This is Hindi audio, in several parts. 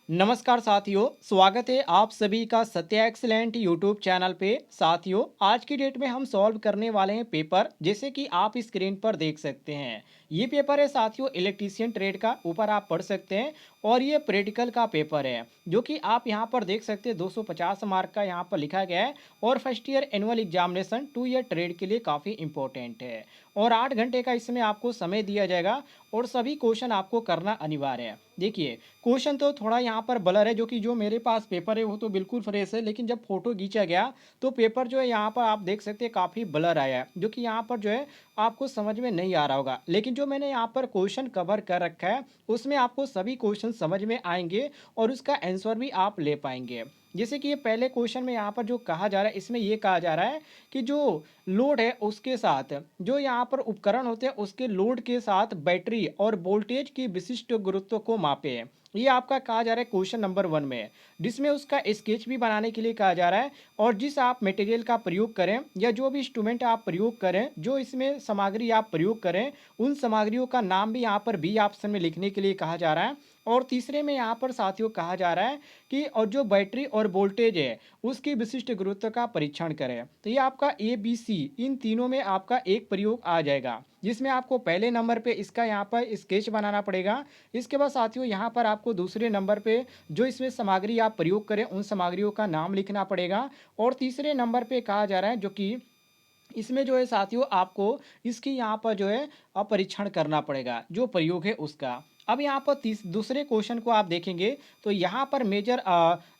नमस्कार साथियों, स्वागत है आप सभी का सत्या एक्सीलेंट यूट्यूब चैनल पे। साथियों, आज की डेट में हम सॉल्व करने वाले हैं पेपर, जैसे कि आप स्क्रीन पर देख सकते हैं। ये पेपर है साथियों इलेक्ट्रीशियन ट्रेड का, ऊपर आप पढ़ सकते हैं। और ये प्रैक्टिकल का पेपर है, जो कि आप यहाँ पर देख सकते हैं 250 मार्क का यहाँ पर लिखा गया है। और first year annual examination 2 year trade के लिए काफ़ी इंपॉर्टेंट है। और 8 घंटे का इसमें आपको समय दिया जाएगा और सभी क्वेश्चन आपको करना अनिवार्य है। देखिए, क्वेश्चन तो थोड़ा यहाँ पर ब्लर है, जो मेरे पास पेपर है वो तो बिल्कुल फ्रेश है, लेकिन जब फोटो खींचा गया तो पेपर जो है यहाँ पर आप देख सकते हैं काफ़ी ब्लर आया है, जो कि यहाँ पर जो है आपको समझ में नहीं आ रहा होगा। लेकिन जो मैंने यहाँ पर क्वेश्चन कवर कर रखा है उसमें आपको सभी क्वेश्चन समझ में आएंगे और उसका आंसर भी आप ले पाएंगे। जैसे कि ये पहले क्वेश्चन में यहाँ पर जो कहा जा रहा है, इसमें ये कहा जा रहा है कि जो लोड है उसके साथ जो यहाँ पर उपकरण होते हैं उसके लोड के साथ बैटरी और वोल्टेज की विशिष्ट गुरुत्व को मापे। ये आपका कहा जा रहा है क्वेश्चन नंबर 1 में, जिसमें उसका स्केच भी बनाने के लिए कहा जा रहा है। और जिस आप मटेरियल का प्रयोग करें या जो भी इंस्ट्रूमेंट आप प्रयोग करें, जो इसमें सामग्री आप प्रयोग करें, उन सामग्रियों का नाम भी यहाँ पर बी ऑप्शन में लिखने के लिए कहा जा रहा है। और तीसरे में यहाँ पर साथियों कहा जा रहा है कि और जो बैटरी और वोल्टेज है उसकी विशिष्ट गुरुत्व का परीक्षण करें। तो ये आपका ए बी सी इन तीनों में आपका एक प्रयोग आ जाएगा, जिसमें आपको पहले नंबर पे इसका यहाँ पर स्केच बनाना पड़ेगा। इसके बाद साथियों यहाँ पर आपको दूसरे नंबर पे जो इसमें सामग्री आप प्रयोग करें उन सामग्रियों का नाम लिखना पड़ेगा। और तीसरे नंबर पे कहा जा रहा है जो कि इसमें जो है साथियों आपको इसकी यहाँ पर जो है परीक्षण करना पड़ेगा, जो प्रयोग है उसका। अब यहाँ पर दूसरे क्वेश्चन को आप देखेंगे तो यहाँ पर measure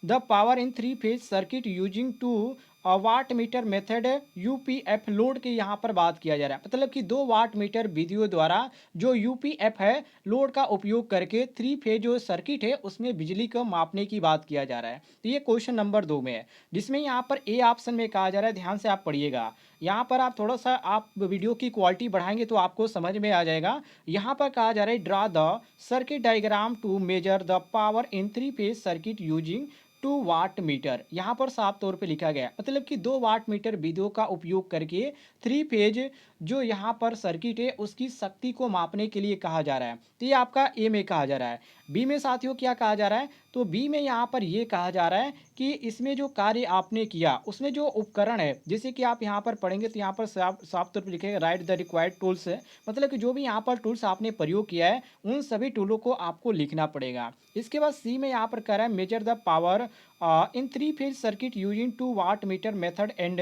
the power in three phase circuit using two watt meter method UPF load की यहाँ पर बात किया जा रहा है। मतलब कि 2 वाट मीटर विधियों द्वारा जो यूपीएफ है लोड का उपयोग करके थ्री फेज जो सर्किट है उसमें बिजली को मापने की बात किया जा रहा है। तो ये क्वेश्चन नंबर 2 में है, जिसमें यहाँ पर ए ऑप्शन में कहा जा रहा है, ध्यान से आप पढ़िएगा। यहाँ पर आप थोड़ा सा आप वीडियो की क्वालिटी बढ़ाएंगे तो आपको समझ में आ जाएगा। यहाँ पर कहा जा रहा है draw the circuit diagram to measure the power in three phase circuit using 2 watt meter. यहाँ पर साफ तौर पे लिखा गया है, मतलब कि 2 वाट मीटर विधियों का उपयोग करके थ्री फेज जो यहाँ पर सर्किट है उसकी शक्ति को मापने के लिए कहा जा रहा है। तो ये आपका ए में कहा जा रहा है। बी में साथियों क्या कहा जा रहा है, तो बी में यहाँ पर ये कहा जा रहा है कि इसमें जो कार्य आपने किया उसमें जो उपकरण है, जैसे कि आप यहाँ पर पढ़ेंगे तो यहाँ पर साफ साफ तौर पर लिखेगा राइट द रिक्वायर्ड टूल्स है। मतलब कि जो भी यहाँ पर टूल्स आपने प्रयोग किया है उन सभी टूलों को आपको लिखना पड़ेगा। इसके बाद सी में यहाँ पर कह रहा है measure the power in three phase circuit using 2 watt meter method and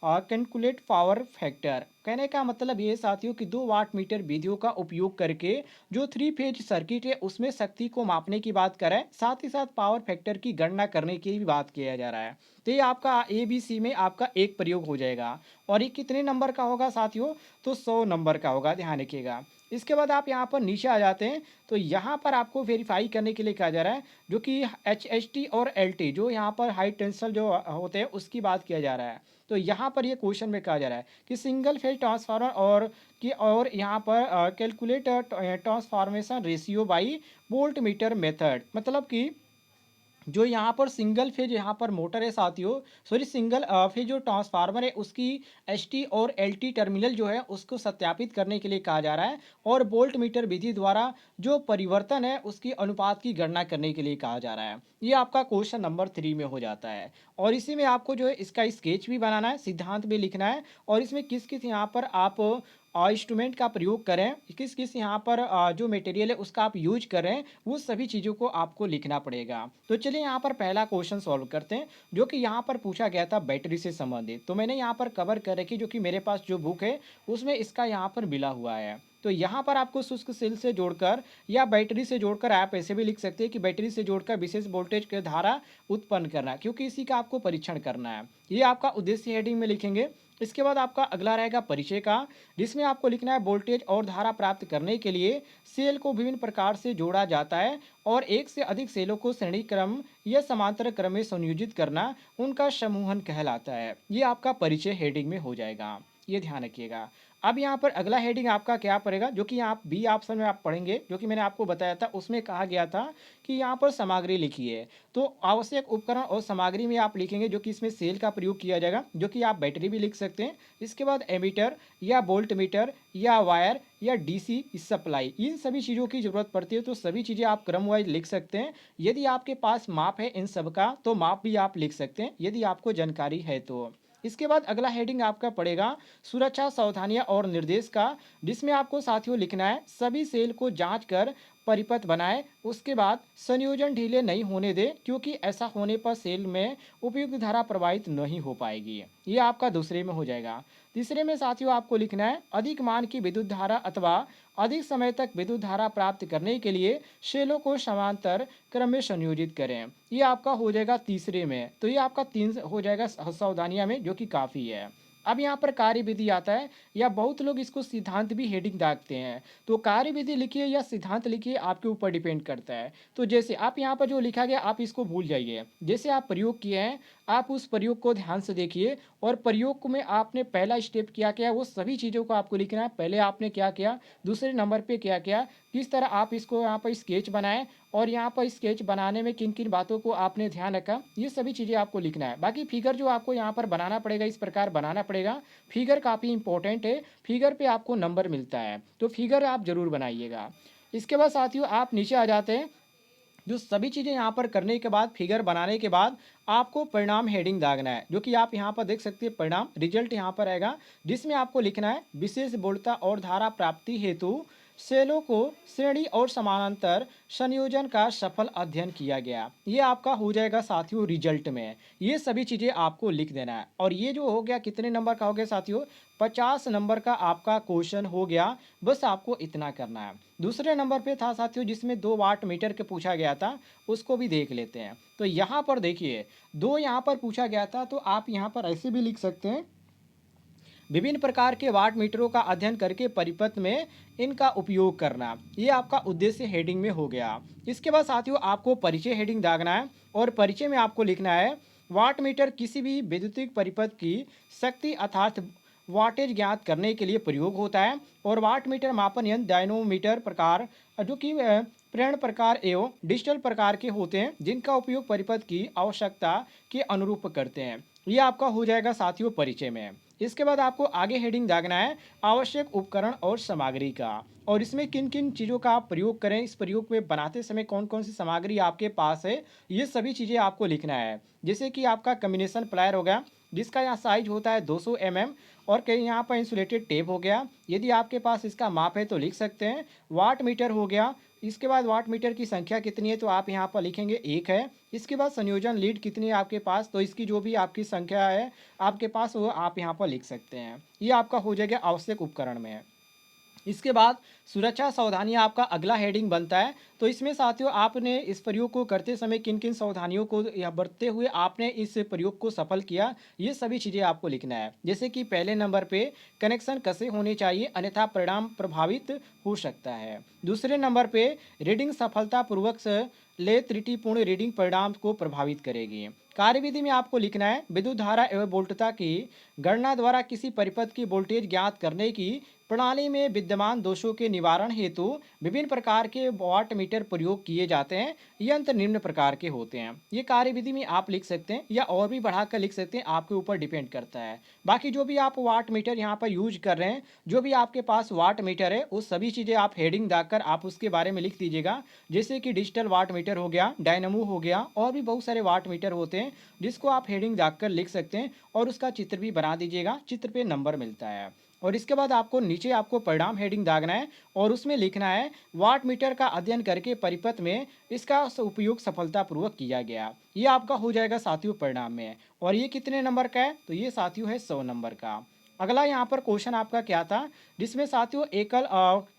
calculate power factor. कहने का मतलब ये साथियों कि 2 वाट मीटर विधियों का उपयोग करके जो थ्री फेज सर्किट है उसमें शक्ति को मापने की बात करें, साथ ही साथ पावर फैक्टर की गणना करने की भी बात किया जा रहा है। तो ये आपका ए बी सी में आपका एक प्रयोग हो जाएगा। और ये कितने नंबर का होगा साथियों, तो 100 नंबर का होगा, ध्यान रखिएगा। इसके बाद आप यहाँ पर नीचे आ जाते हैं तो यहाँ पर आपको वेरीफाई करने के लिए कहा जा रहा है, जो कि एच एच टी और एल टी जो यहाँ पर हाई टेंशन जो होते हैं उसकी बात किया जा रहा है। तो यहाँ पर ये क्वेश्चन में कहा जा रहा है कि सिंगल फेज ट्रांसफार्मर और यहाँ पर calculate transformation ratio by volt meter method. मतलब कि जो यहाँ पर सिंगल फेज यहाँ पर मोटर है साथियों, सॉरी सिंगल फेज जो ट्रांसफार्मर है उसकी एस टी और एल टी टर्मिनल जो है उसको सत्यापित करने के लिए कहा जा रहा है। और वोल्ट मीटर विधि द्वारा जो परिवर्तन है उसकी अनुपात की गणना करने के लिए कहा जा रहा है। ये आपका क्वेश्चन नंबर 3 में हो जाता है। और इसी में आपको जो है इसका स्केच भी बनाना है, सिद्धांत भी लिखना है, और इसमें किस किस यहाँ पर आप इंस्ट्रूमेंट का प्रयोग करें, किस किस यहाँ पर जो मटेरियल है उसका आप यूज करें, वो सभी चीज़ों को आपको लिखना पड़ेगा। तो चलिए यहाँ पर पहला क्वेश्चन सॉल्व करते हैं, जो कि यहाँ पर पूछा गया था बैटरी से संबंधित। तो मैंने यहाँ पर कवर कर रखी, जो कि मेरे पास जो बुक है उसमें इसका यहाँ पर मिला हुआ है। तो यहाँ पर आपको शुष्क सेल से जोड़कर या बैटरी से जोड़कर आप ऐसे भी लिख सकते हैं कि बैटरी से जोड़कर विशेष वोल्टेज की धारा उत्पन्न करना, क्योंकि इसी का आपको परीक्षण करना है। ये आपका उद्देश्य हेडिंग में लिखेंगे। इसके बाद आपका अगला रहेगा परिचय का, जिसमें आपको लिखना है वोल्टेज और धारा प्राप्त करने के लिए सेल को विभिन्न प्रकार से जोड़ा जाता है और एक से अधिक सेलों को श्रेणी क्रम या समांतर क्रम में संयोजित करना उनका समूहन कहलाता है। ये आपका परिचय हेडिंग में हो जाएगा। ये ध्यान रखिएगा। अब यहाँ पर अगला हेडिंग आपका क्या पड़ेगा, जो कि यहाँ बी ऑप्शन में आप पढ़ेंगे, जो कि मैंने आपको बताया था, उसमें कहा गया था कि यहाँ पर सामग्री लिखिए। तो आवश्यक उपकरण और सामग्री में आप लिखेंगे, जो कि इसमें सेल का प्रयोग किया जाएगा, जो कि आप बैटरी भी लिख सकते हैं। इसके बाद एमीटर या वोल्ट मीटर या वायर या डीसी सप्लाई, इन सभी चीज़ों की ज़रूरत पड़ती है, तो सभी चीज़ें आप क्रम वाइज लिख सकते हैं। यदि आपके पास माप है इन सब का, तो माप भी आप लिख सकते हैं, यदि आपको जानकारी है तो। इसके बाद अगला हेडिंग आपका पड़ेगा सुरक्षा सावधानियां और निर्देश का, जिसमें आपको साथियों लिखना है सभी सेल को जांच कर परिपथ बनाएं। उसके बाद संयोजन ढीले नहीं होने दें, क्योंकि ऐसा होने पर सेल में उपयुक्त धारा प्रवाहित नहीं हो पाएगी। ये आपका दूसरे में हो जाएगा। तीसरे में साथियों आपको लिखना है अधिक मान की विद्युत धारा अथवा अधिक समय तक विद्युत धारा प्राप्त करने के लिए सेलों को समांतर क्रम में संयोजित करें। ये आपका हो जाएगा तीसरे में। तो ये आपका तीन हो जाएगा सावधानियां में, जो कि काफ़ी है। अब यहाँ पर कार्यविधि आता है, या बहुत लोग इसको सिद्धांत भी हेडिंग दागते हैं। तो कार्यविधि लिखिए या सिद्धांत लिखिए, आपके ऊपर डिपेंड करता है। तो जैसे आप यहाँ पर जो लिखा गया आप इसको भूल जाइए। जैसे आप प्रयोग किए हैं, आप उस प्रयोग को ध्यान से देखिए, और प्रयोग में आपने पहला स्टेप क्या किया वो सभी चीज़ों को आपको लिखना है। पहले आपने क्या किया, दूसरे नंबर पे क्या किया, किस तरह आप इसको यहाँ पर स्केच बनाएं, और यहाँ पर स्केच बनाने में किन किन बातों को आपने ध्यान रखा, ये सभी चीज़ें आपको लिखना है। बाकी फिगर जो आपको यहाँ पर बनाना पड़ेगा, इस प्रकार बनाना पड़ेगा। फिगर काफ़ी इंपॉर्टेंट है, फिगर पे आपको नंबर मिलता है, तो फिगर आप ज़रूर बनाइएगा। इसके बाद साथियों आप नीचे आ जाते हैं। जो सभी चीज़ें यहाँ पर करने के बाद, फिगर बनाने के बाद, आपको परिणाम हेडिंग दागना है, जो कि आप यहाँ पर देख सकते हैं। परिणाम रिजल्ट यहाँ पर आएगा, जिसमें आपको लिखना है विशेष वोल्टता और धारा प्राप्ति हेतु सेलों को श्रेणी और समानांतर संयोजन का सफल अध्ययन किया गया। ये आपका हो जाएगा साथियों रिजल्ट में। ये सभी चीज़ें आपको लिख देना है। और ये जो हो गया कितने नंबर का हो गया साथियों, 50 नंबर का आपका क्वेश्चन हो गया। बस आपको इतना करना है। दूसरे नंबर पे था साथियों जिसमें 2 वाट मीटर के पूछा गया था, उसको भी देख लेते हैं। तो यहाँ पर देखिए 2 यहाँ पर पूछा गया था, तो आप यहाँ पर ऐसे भी लिख सकते हैं विभिन्न प्रकार के वाट मीटरों का अध्ययन करके परिपथ में इनका उपयोग करना। ये आपका उद्देश्य हेडिंग में हो गया। इसके बाद साथियों आपको परिचय हेडिंग दागना है, और परिचय में आपको लिखना है वाट मीटर किसी भी वैद्युतिक परिपथ की शक्ति अर्थात वाटेज ज्ञात करने के लिए प्रयोग होता है, और वाट मीटर मापन यंत्र डायनोमीटर प्रकार, जो कि प्रेरण प्रकार एवं डिजिटल प्रकार के होते हैं, जिनका उपयोग परिपथ की आवश्यकता के अनुरूप करते हैं। ये आपका हो जाएगा साथियों परिचय में। इसके बाद आपको आगे हेडिंग दागना है आवश्यक उपकरण और सामग्री का, और इसमें किन किन चीज़ों का आप प्रयोग करें, इस प्रयोग में बनाते समय कौन कौन सी सामग्री आपके पास है, ये सभी चीज़ें आपको लिखना है। जैसे कि आपका कम्बिनेशन प्लायर हो गया, जिसका यहाँ साइज होता है 200 mm, और कहीं यहाँ पर इंसुलेटेड टेप हो गया, यदि आपके पास इसका माप है तो लिख सकते हैं। वाट मीटर हो गया, इसके बाद वाट मीटर की संख्या कितनी है, तो आप यहाँ पर लिखेंगे 1 है। इसके बाद संयोजन लीड कितनी है आपके पास, तो इसकी जो भी आपकी संख्या है आपके पास, वो आप यहाँ पर लिख सकते हैं। ये आपका हो जाएगा आवश्यक उपकरण में। इसके बाद सुरक्षा सावधानियां आपका अगला हेडिंग बनता है। तो इसमें साथियों आपने इस प्रयोग को करते समय किन किन सावधानियों को या बरतते हुए आपने इस प्रयोग को सफल किया, ये सभी चीज़ें आपको लिखना है। जैसे कि पहले नंबर पे कनेक्शन कसे होने चाहिए, अन्यथा परिणाम प्रभावित हो सकता है। दूसरे नंबर पे रीडिंग सफलतापूर्वक से ले त्रुटिपूर्ण रीडिंग परिणाम को प्रभावित करेगी। कार्यविधि में आपको लिखना है विद्युत धारा एवं वोल्टता की गणना द्वारा किसी परिपथ की वोल्टेज ज्ञात करने की प्रणाली में विद्यमान दोषों के निवारण हेतु विभिन्न प्रकार के वाट मीटर प्रयोग किए जाते हैं। यंत्र निम्न प्रकार के होते हैं। ये कार्यविधि में आप लिख सकते हैं, या और भी बढ़ाकर लिख सकते हैं, आपके ऊपर डिपेंड करता है। बाकी जो भी आप वाट मीटर यहाँ पर यूज कर रहे हैं, जो भी आपके पास वाट मीटर है, वो सभी चीज़ें आप हेडिंग दागकर आप उसके बारे में लिख दीजिएगा। जैसे कि डिजिटल वाट मीटर हो गया, डायनमो हो गया, और भी बहुत सारे वाट मीटर होते हैं, जिसको आप हेडिंग दागकर लिख सकते हैं, और उसका चित्र भी बना दीजिएगा, चित्र पे नंबर मिलता है। और इसके बाद आपको नीचे आपको परिणाम हेडिंग दागना है, और उसमें लिखना है वाट मीटर का अध्ययन करके परिपथ में इसका उपयोग सफलतापूर्वक किया गया। ये आपका हो जाएगा साथियों परिणाम में। और ये कितने नंबर का है, तो ये साथियों है 100 नंबर का। अगला यहाँ पर क्वेश्चन आपका क्या था, जिसमें साथियों एकल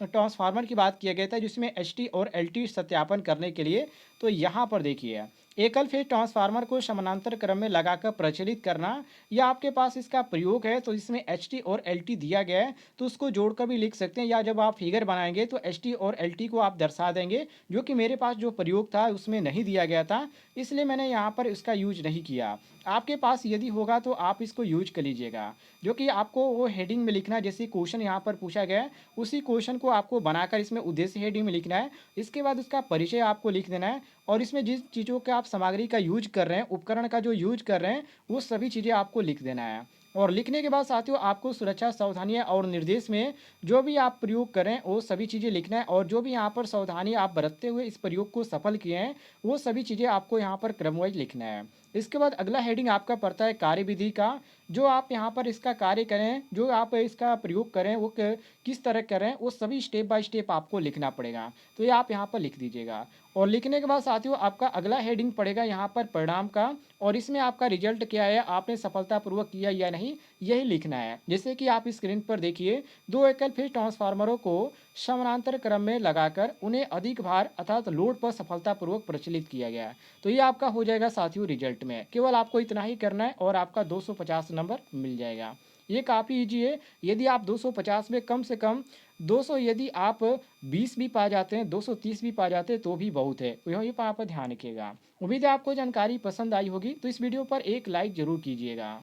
ट्रांसफार्मर की बात किया गया था, जिसमें एचटी और एलटी सत्यापन करने के लिए। तो यहाँ पर देखिए एकल फेज ट्रांसफार्मर को समानांतर क्रम में लगाकर प्रचलित करना, या आपके पास इसका प्रयोग है, तो इसमें एचटी और एलटी दिया गया है, तो उसको जोड़कर भी लिख सकते हैं, या जब आप फिगर बनाएंगे तो एचटी और एलटी को आप दर्शा देंगे, जो कि मेरे पास जो प्रयोग था उसमें नहीं दिया गया था, इसलिए मैंने यहाँ पर इसका यूज नहीं किया। आपके पास यदि होगा तो आप इसको यूज कर लीजिएगा। जो कि आपको वो हेडिंग में लिखना है, जैसे क्वेश्चन यहाँ पर पूछा गया है, उसी क्वेश्चन को आपको बनाकर इसमें उद्देश्य हेडिंग में लिखना है। इसके बाद उसका परिचय आपको लिख देना है और इसमें जिस चीज़ों का आप सामग्री का यूज कर रहे हैं, उपकरण का जो यूज कर रहे हैं, वो सभी चीज़ें आपको लिख देना है। और लिखने के बाद साथियों आपको सुरक्षा सावधानियाँ और निर्देश में जो भी आप प्रयोग करें वो सभी चीज़ें लिखना है, और जो भी यहाँ पर सावधानी आप बरतते हुए इस प्रयोग को सफल किए हैं, वो सभी चीज़ें आपको यहाँ पर क्रमवाइज लिखना है। इसके बाद अगला हेडिंग आपका पड़ता है कार्यविधि का। जो आप यहाँ पर इसका कार्य करें, जो आप इसका प्रयोग करें, वो किस तरह करें, वो सभी स्टेप बाय स्टेप आपको लिखना पड़ेगा। तो ये आप यहाँ पर लिख दीजिएगा। और लिखने के बाद साथियों आपका अगला हेडिंग पड़ेगा यहाँ पर परिणाम का, और इसमें आपका रिजल्ट क्या है, आपने सफलतापूर्वक किया या नहीं, यही लिखना है। जैसे कि आप स्क्रीन पर देखिए, 2 एकल फेज ट्रांसफार्मरों को समानांतर क्रम में लगाकर उन्हें अधिक भार अर्थात लोड पर सफलतापूर्वक प्रचलित किया गया है। तो ये आपका हो जाएगा साथियों रिजल्ट में। केवल आपको इतना ही करना है और आपका 250 नंबर मिल जाएगा। ये काफ़ी ईजी है। यदि आप 250 में कम से कम 200, यदि आप 20 भी पा जाते हैं, 230 भी पा जाते हैं तो भी बहुत है। तो यहीं पर आप ध्यान रखिएगा। उम्मीद है आपको जानकारी पसंद आई होगी, तो इस वीडियो पर एक लाइक ज़रूर कीजिएगा।